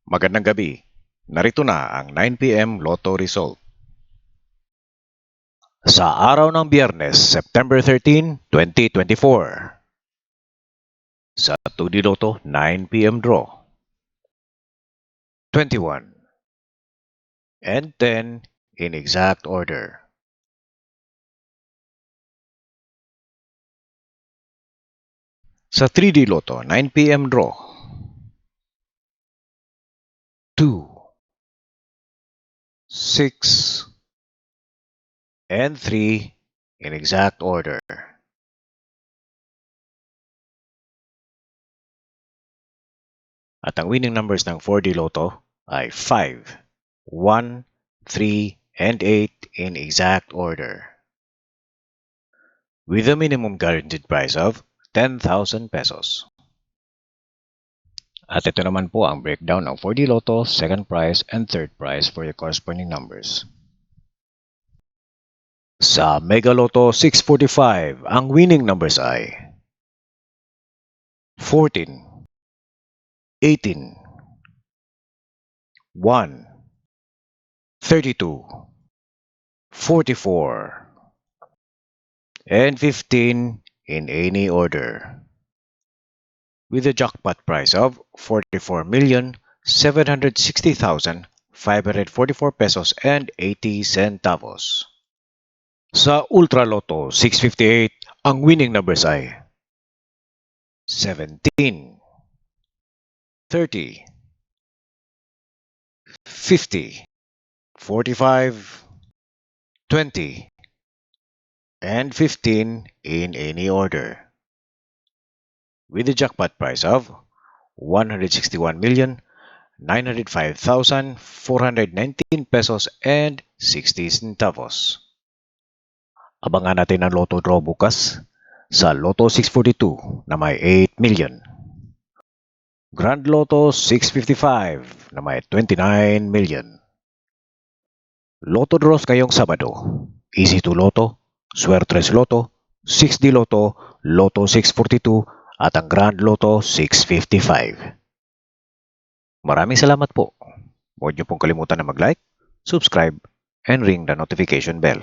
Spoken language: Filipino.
Magandang gabi. Narito na ang 9 p.m. Lotto result. Sa araw ng Biyernes, September 13, 2024. Sa 2D Lotto 9 p.m. draw. 21 and 10 in exact order. Sa 3D Lotto 9 p.m. draw. 2, 6, and 3 in exact order. At ang winning numbers ng 4D Lotto ay 5, 1, 3, and 8 in exact order. With a minimum guaranteed price of 10,000 pesos. At ito naman po ang breakdown ng 4D Lotto, second prize, and third prize for the corresponding numbers. Sa Mega Lotto 645, ang winning numbers ay 14, 18, 1, 32, 44, and 15 in any order. With a jackpot price of 44,760,544 pesos and 80 centavos. Sa Ultra Lotto 658, ang winning numbers ay 17, 30, 50, 45, 20, and 15 in any order. With a jackpot price of 161,905,419 pesos and 60 centavos. Abangan natin ang Lotto draw bukas sa Lotto 642 na may 8 million. Grand Lotto 655 na may 29 million. Lotto draws ngayong Sabado. Easy to Lotto, Suertres Lotto, 6D Lotto, Lotto 642 at ang Grand Lotto 655. Maraming salamat po. Huwag niyo pong kalimutan na mag-like, subscribe, and ring the notification bell.